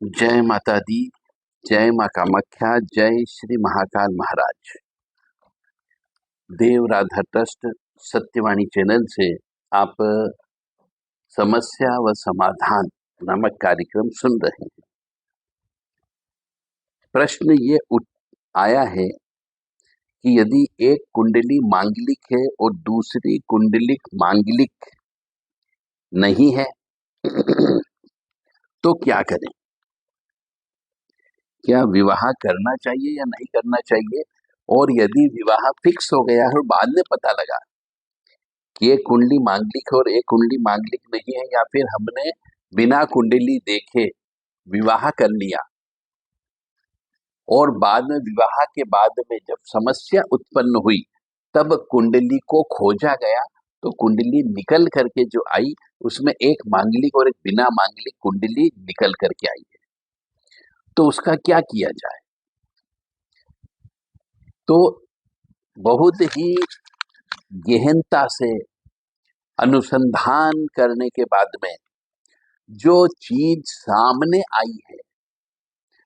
जय माता दी, जय माँ कामाख्या, जय श्री महाकाल महाराज। देव राधा ट्रस्ट सत्यवाणी चैनल से आप समस्या व समाधान नामक कार्यक्रम सुन रहे हैं। प्रश्न ये आया है कि यदि एक कुंडली मांगलिक है और दूसरी कुंडलिक मांगलिक नहीं है तो क्या करें? क्या विवाह करना चाहिए या नहीं करना चाहिए? और यदि विवाह फिक्स हो गया है और बाद में पता लगा कि एक कुंडली मांगलिक है और एक कुंडली मांगलिक नहीं है, या फिर हमने बिना कुंडली देखे विवाह कर लिया और बाद में विवाह के बाद में जब समस्या उत्पन्न हुई तब कुंडली को खोजा गया, तो कुंडली निकल करके जो आई उसमें एक मांगलिक और एक बिना मांगलिक कुंडली निकल करके आई है, तो उसका क्या किया जाए? तो बहुत ही गहनता से अनुसंधान करने के बाद में जो चीज सामने आई है,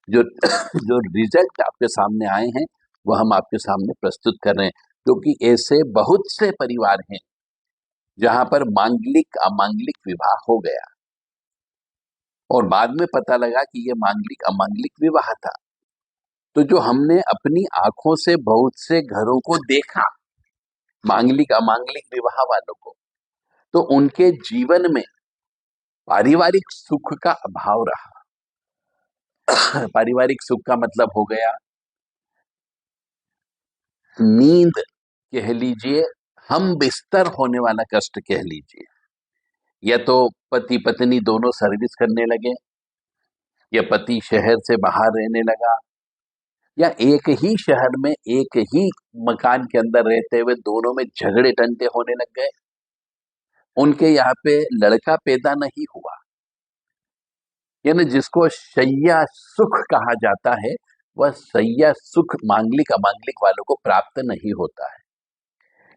जो जो रिजल्ट आपके सामने आए हैं, वो हम आपके सामने प्रस्तुत कर रहे हैं। क्योंकि ऐसे बहुत से परिवार हैं जहां पर मांगलिक अमांगलिक विवाह हो गया और बाद में पता लगा कि ये मांगलिक अमांगलिक विवाह था। तो जो हमने अपनी आंखों से बहुत से घरों को देखा मांगलिक अमांगलिक विवाह वालों को, तो उनके जीवन में पारिवारिक सुख का अभाव रहा। पारिवारिक सुख का मतलब हो गया नींद कह लीजिए, हम बिस्तर होने वाला कष्ट कह लीजिए, या तो पति पत्नी दोनों सर्विस करने लगे, या पति शहर से बाहर रहने लगा, या एक ही शहर में एक ही मकान के अंदर रहते हुए दोनों में झगड़े टंटे होने लग गए, उनके यहाँ पे लड़का पैदा नहीं हुआ, यानी जिसको शैया सुख कहा जाता है, वह शैया सुख मांगलिक अमांगलिक वालों को प्राप्त नहीं होता है।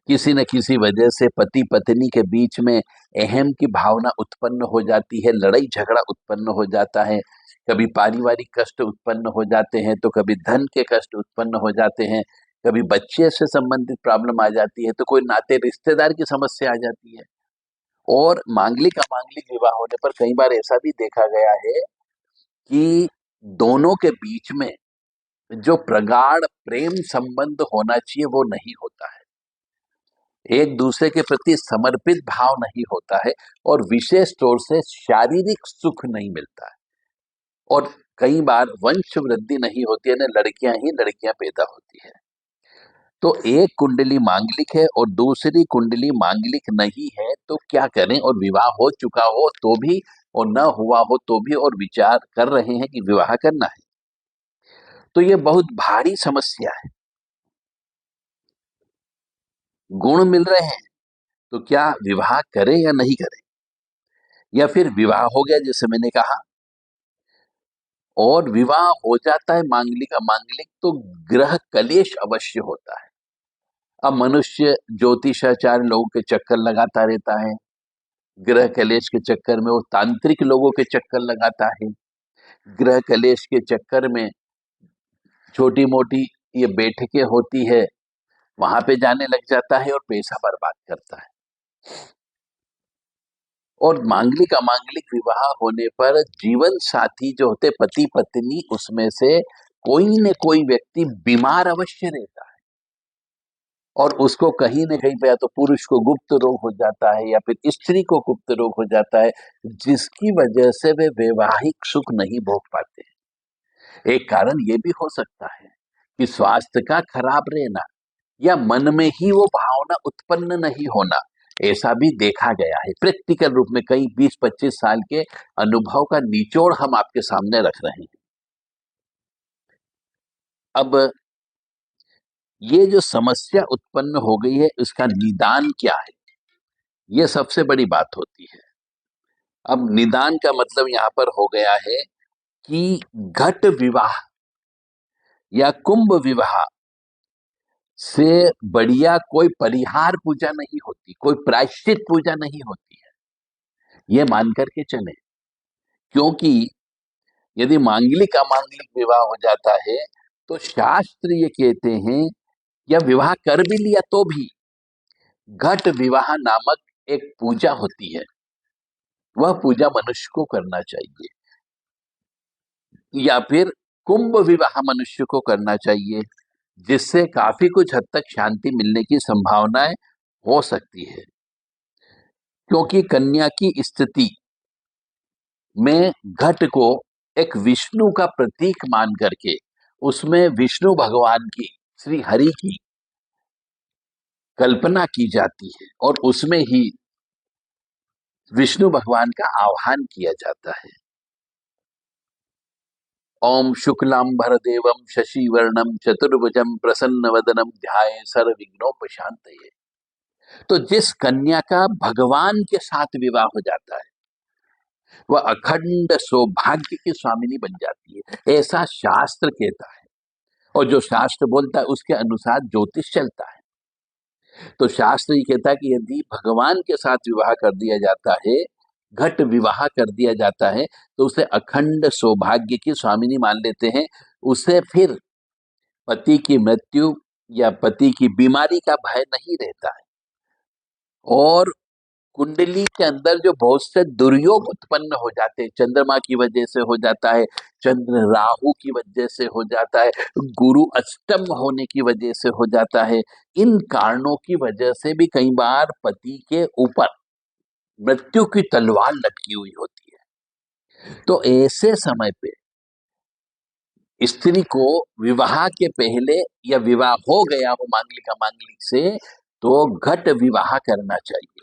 किसी न किसी वजह से पति पत्नी के बीच में अहम की भावना उत्पन्न हो जाती है, लड़ाई झगड़ा उत्पन्न हो जाता है, कभी पारिवारिक कष्ट उत्पन्न हो जाते हैं, तो कभी धन के कष्ट उत्पन्न हो जाते हैं, कभी बच्चे से संबंधित प्रॉब्लम आ जाती है, तो कोई नाते रिश्तेदार की समस्या आ जाती है। और मांगलिक अमांगलिक विवाह होने पर कई बार ऐसा भी देखा गया है कि दोनों के बीच में जो प्रगाढ़ प्रेम संबंध होना चाहिए वो नहीं होता है, एक दूसरे के प्रति समर्पित भाव नहीं होता है, और विशेष तौर से शारीरिक सुख नहीं मिलता है, और कई बार वंश वृद्धि नहीं होती है, ना लड़कियां ही लड़कियां पैदा होती है। तो एक कुंडली मांगलिक है और दूसरी कुंडली मांगलिक नहीं है, तो क्या करें? और विवाह हो चुका हो तो भी और न हुआ हो तो भी, और विचार कर रहे हैं कि विवाह करना है, तो ये बहुत भारी समस्या है। गुण मिल रहे हैं तो क्या विवाह करें या नहीं करें? या फिर विवाह हो गया जैसे मैंने कहा और विवाह हो जाता है मांगलिक अमांगलिक, तो ग्रह कलेश अवश्य होता है। अब मनुष्य ज्योतिषाचार्य लोगों के चक्कर लगाता रहता है, ग्रह कलेश के चक्कर में वो तांत्रिक लोगों के चक्कर लगाता है, ग्रह कलेश के चक्कर में छोटी मोटी ये बैठकें होती है, वहां पे जाने लग जाता है और पैसा बर्बाद करता है। और मांगलिक अमांगलिक विवाह होने पर जीवन साथी जो होते पति पत्नी, उसमें से कोई न कोई व्यक्ति बीमार अवश्य रहता है, और उसको कहीं न कहीं पे या तो पुरुष को गुप्त रोग हो जाता है या फिर स्त्री को गुप्त रोग हो जाता है, जिसकी वजह से वे वैवाहिक सुख नहीं भोग पाते। एक कारण ये भी हो सकता है कि स्वास्थ्य का खराब रहना, या मन में ही वो भावना उत्पन्न नहीं होना, ऐसा भी देखा गया है प्रैक्टिकल रूप में। कई 20-25 साल के अनुभव का निचोड़ हम आपके सामने रख रहे हैं। अब ये जो समस्या उत्पन्न हो गई है, इसका निदान क्या है, ये सबसे बड़ी बात होती है। अब निदान का मतलब यहाँ पर हो गया है कि घट विवाह या कुंभ विवाह से बढ़िया कोई परिहार पूजा नहीं होती, कोई प्रायश्चित पूजा नहीं होती है, ये मान करके चले। क्योंकि यदि मांगलिक अमांगलिक विवाह हो जाता है तो शास्त्र ये कहते हैं, या विवाह कर भी लिया तो भी घट विवाह नामक एक पूजा होती है, वह पूजा मनुष्य को करना चाहिए। या फिर कुंभ विवाह मनुष्य को करना चाहिए, जिससे काफी कुछ हद तक शांति मिलने की संभावनाएं हो सकती है। क्योंकि कन्या की स्थिति में घट को एक विष्णु का प्रतीक मान करके उसमें विष्णु भगवान की, श्री हरि की कल्पना की जाती है और उसमें ही विष्णु भगवान का आह्वान किया जाता है। ओम शुक्लांबर देवम शशिवर्णम चतुर्भुजम प्रसन्न वदनम ध्याये सर्वविघ्नोपशांतये। तो जिस कन्या का भगवान के साथ विवाह हो जाता है वह अखंड सौभाग्य की स्वामिनी बन जाती है, ऐसा शास्त्र कहता है। और जो शास्त्र बोलता है उसके अनुसार ज्योतिष चलता है। तो शास्त्र ये कहता है कि यदि भगवान के साथ विवाह कर दिया जाता है, घट विवाह कर दिया जाता है, तो उसे अखंड सौभाग्य की स्वामिनी मान लेते हैं। उसे फिर पति की मृत्यु या पति की बीमारी का भय नहीं रहता है। और कुंडली के अंदर जो बहुत से दुर्योग उत्पन्न हो जाते हैं, चंद्रमा की वजह से हो जाता है, चंद्र राहु की वजह से हो जाता है, गुरु अष्टम होने की वजह से हो जाता है, इन कारणों की वजह से भी कई बार पति के ऊपर मृत्यु की तलवार लटकी हुई होती है। तो ऐसे समय पे स्त्री को विवाह के पहले या विवाह हो गया हो मांगलिक अमांगलिक से, तो घट विवाह करना चाहिए।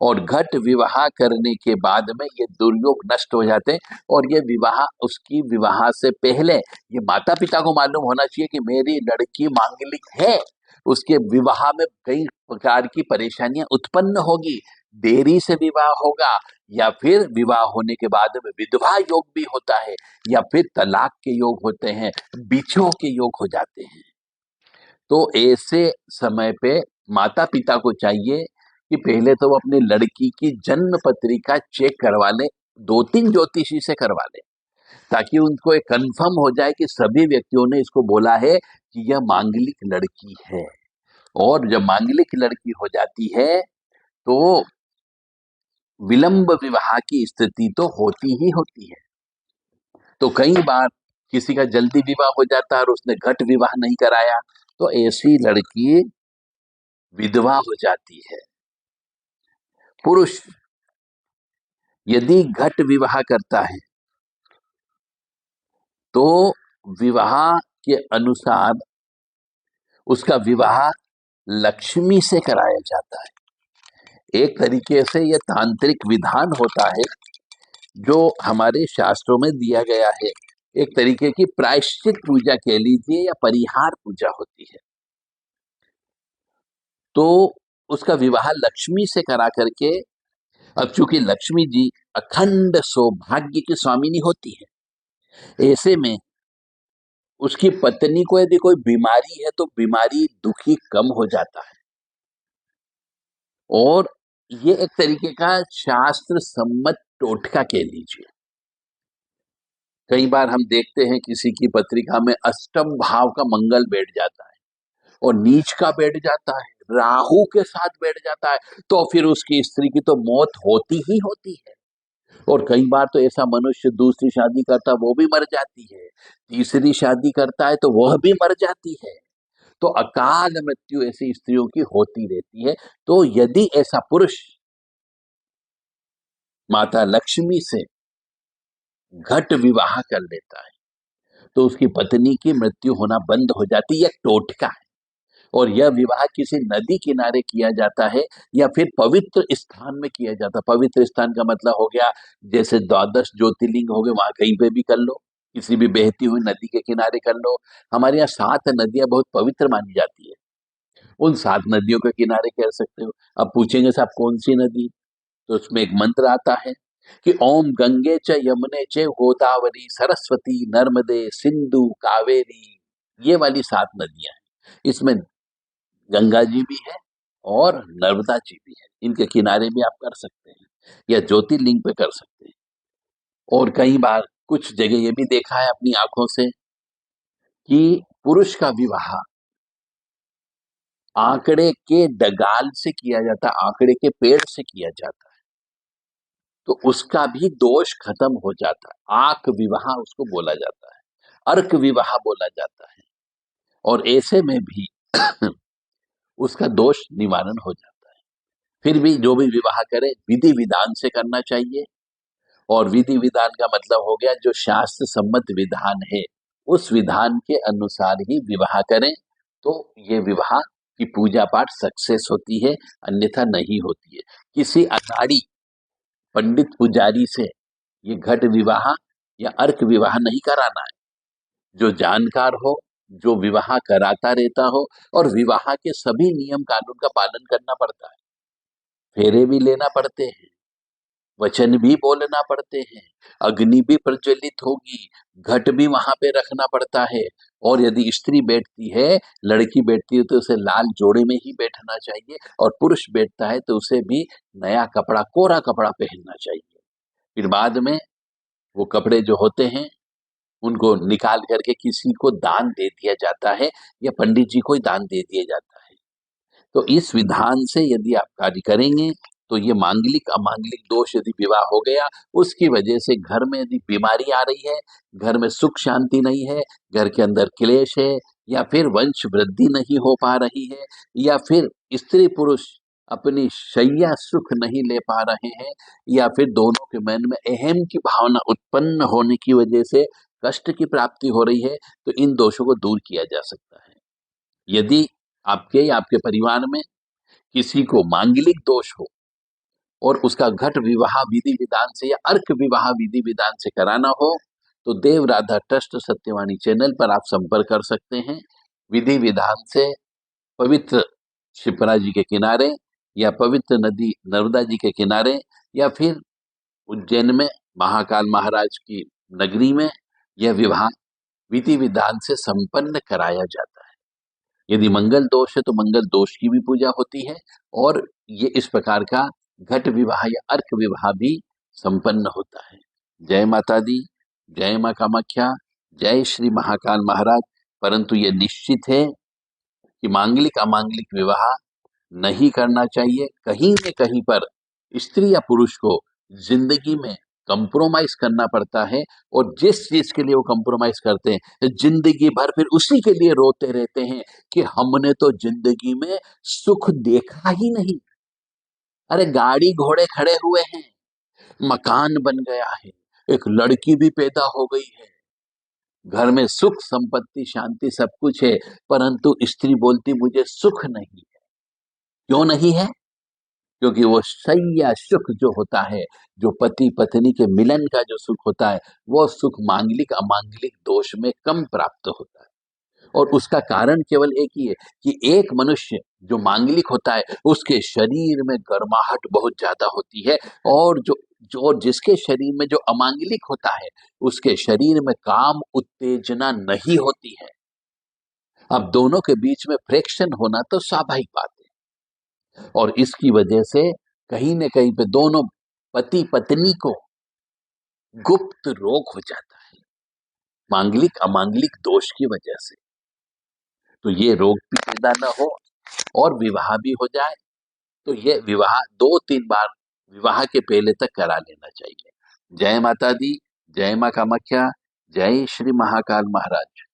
और घट विवाह करने के बाद में ये दुर्योग नष्ट हो जाते हैं। और ये विवाह, उसकी विवाह से पहले ये माता पिता को मालूम होना चाहिए कि मेरी लड़की मांगलिक है, उसके विवाह में कई प्रकार की परेशानियां उत्पन्न होगी, देरी से विवाह होगा, या फिर विवाह होने के बाद में विधवा योग भी होता है, या फिर तलाक के योग होते हैं, बिछोह के योग हो जाते हैं। तो ऐसे समय पे माता पिता को चाहिए कि पहले तो वो अपनी लड़की की जन्म पत्रिका चेक करवा ले, 2-3 ज्योतिषी से करवा ले, ताकि उनको एक कंफर्म हो जाए कि सभी व्यक्तियों ने इसको बोला है कि यह मांगलिक लड़की है। और जब मांगलिक लड़की हो जाती है तो विलंब विवाह की स्थिति तो होती ही होती है। तो कई बार किसी का जल्दी विवाह हो जाता है और उसने घट विवाह नहीं कराया, तो ऐसी लड़की विधवा हो जाती है। पुरुष यदि घट विवाह करता है तो विवाह के अनुसार उसका विवाह लक्ष्मी से कराया जाता है। एक तरीके से यह तांत्रिक विधान होता है जो हमारे शास्त्रों में दिया गया है। एक तरीके की प्रायश्चित पूजा कह लीजिए या परिहार पूजा होती है। तो उसका विवाह लक्ष्मी से करा करके, अब चूंकि लक्ष्मी जी अखंड सौभाग्य की स्वामिनी होती है, ऐसे में उसकी पत्नी को यदि कोई बीमारी है तो बीमारी दुखी कम हो जाता है। और ये एक तरीके का शास्त्र सम्मत टोटका कह लीजिए। कई बार हम देखते हैं किसी की पत्रिका में अष्टम भाव का मंगल बैठ जाता है और नीच का बैठ जाता है, राहु के साथ बैठ जाता है, तो फिर उसकी स्त्री की तो मौत होती ही होती है। और कई बार तो ऐसा मनुष्य दूसरी शादी करता है वो भी मर जाती है, तीसरी शादी करता है तो वह भी मर जाती है। तो अकाल मृत्यु ऐसी स्त्रियों की होती रहती है। तो यदि ऐसा पुरुष माता लक्ष्मी से घट विवाह कर लेता है तो उसकी पत्नी की मृत्यु होना बंद हो जाती है। यह टोटका है। और यह विवाह किसी नदी किनारे किया जाता है या फिर पवित्र स्थान में किया जाता है। पवित्र स्थान का मतलब हो गया जैसे 12 ज्योतिर्लिंग हो गए, वहां कहीं पे भी कर लो, किसी भी बहती हुई नदी के किनारे कर लो। हमारे यहाँ 7 नदियां बहुत पवित्र मानी जाती है, उन 7 नदियों के किनारे कह सकते हो। अब पूछेंगे साहब कौन सी नदी, तो उसमें एक मंत्र आता है कि ओम गंगे च यमुने च गोदावरी सरस्वती नर्मदे सिंधु कावेरी। ये वाली 7 नदियां हैं। इसमें गंगा जी भी है और नर्मदा जी भी है। इनके किनारे भी आप कर सकते हैं या ज्योतिर्लिंग पे कर सकते हैं। और कई बार कुछ जगह ये भी देखा है अपनी आंखों से कि पुरुष का विवाह आंकड़े के डगाल से किया जाता है, आंकड़े के पेड़ से किया जाता है, तो उसका भी दोष खत्म हो जाता है। आक विवाह उसको बोला जाता है, अर्क विवाह बोला जाता है, और ऐसे में भी उसका दोष निवारण हो जाता है। फिर भी जो भी विवाह करे विधि विधान से करना चाहिए, और विधि विधान का मतलब हो गया जो शास्त्र सम्मत विधान है उस विधान के अनुसार ही विवाह करें, तो ये विवाह की पूजा पाठ सक्सेस होती है, अन्यथा नहीं होती है। किसी अनाड़ी पंडित पुजारी से ये घट विवाह या अर्क विवाह नहीं कराना है। जो जानकार हो, जो विवाह कराता रहता हो, और विवाह के सभी नियम कानून का पालन करना पड़ता है। फेरे भी लेना पड़ते हैं, वचन भी बोलना पड़ते हैं, अग्नि भी प्रज्वलित होगी, घट भी वहां पे रखना पड़ता है, और यदि स्त्री बैठती है, लड़की बैठती है, तो उसे लाल जोड़े में ही बैठना चाहिए, और पुरुष बैठता है तो उसे भी नया कपड़ा, कोरा कपड़ा पहनना चाहिए। फिर बाद में वो कपड़े जो होते हैं उनको निकाल करके किसी को दान दे दिया जाता है, या पंडित जी को ही दान दे दिया जाता है। तो इस विधान से यदि आप कार्य करेंगे तो ये मांगलिक अमांगलिक दोष यदि विवाह हो गया, उसकी वजह से घर में यदि बीमारी आ रही है, घर में सुख शांति नहीं है, घर के अंदर क्लेश है, या फिर वंश वृद्धि नहीं हो पा रही है, या फिर स्त्री पुरुष अपनी शैया सुख नहीं ले पा रहे हैं, या फिर दोनों के मन में अहम की भावना उत्पन्न होने की वजह से कष्ट की प्राप्ति हो रही है, तो इन दोषों को दूर किया जा सकता है। यदि आपके या आपके परिवार में किसी को मांगलिक दोष हो और उसका घट विवाह विधि विधान से या अर्क विवाह विधि विधान से कराना हो, तो देव राधा ट्रस्ट सत्यवाणी चैनल पर आप संपर्क कर सकते हैं। विधि विधान से पवित्र शिप्रा जी के किनारे, या पवित्र नदी नर्मदा जी के किनारे, या फिर उज्जैन में महाकाल महाराज की नगरी में यह विवाह विधि विधान से संपन्न कराया जाता है। यदि मंगल दोष है तो मंगल दोष की भी पूजा होती है, और ये इस प्रकार का घट विवाह या अर्क विवाह भी संपन्न होता है। जय माता दी, जय मां कामाख्या, जय श्री महाकाल महाराज। परंतु ये निश्चित है कि मांगलिक अमांगलिक विवाह नहीं करना चाहिए। कहीं न कहीं पर स्त्री या पुरुष को जिंदगी में कंप्रोमाइज करना पड़ता है, और जिस चीज के लिए वो कंप्रोमाइज करते हैं जिंदगी भर फिर उसी के लिए रोते रहते हैं कि हमने तो जिंदगी में सुख देखा ही नहीं। अरे गाड़ी घोड़े खड़े हुए हैं, मकान बन गया है, एक लड़की भी पैदा हो गई है, घर में सुख संपत्ति शांति सब कुछ है, परंतु स्त्री बोलती मुझे सुख नहीं है। क्यों नहीं है? क्योंकि वो शैया सुख जो होता है, जो पति पत्नी के मिलन का जो सुख होता है, वो सुख मांगलिक अमांगलिक दोष में कम प्राप्त होता है। और उसका कारण केवल एक ही है कि एक मनुष्य जो मांगलिक होता है उसके शरीर में गर्माहट बहुत ज्यादा होती है, और जो जिसके शरीर में जो अमांगलिक होता है उसके शरीर में काम उत्तेजना नहीं होती है। अब दोनों के बीच में फ्रिक्शन होना तो स्वाभाविक बात है, और इसकी वजह से कहीं न कहीं पे दोनों पति पत्नी को गुप्त रोग हो जाता है, मांगलिक अमांगलिक दोष की वजह से। तो ये रोग भी पैदा न हो और विवाह भी हो जाए, तो ये विवाह 2-3 बार विवाह के पहले तक करा लेना चाहिए। जय माता दी, जय मां कामाख्या, जय श्री महाकाल महाराज।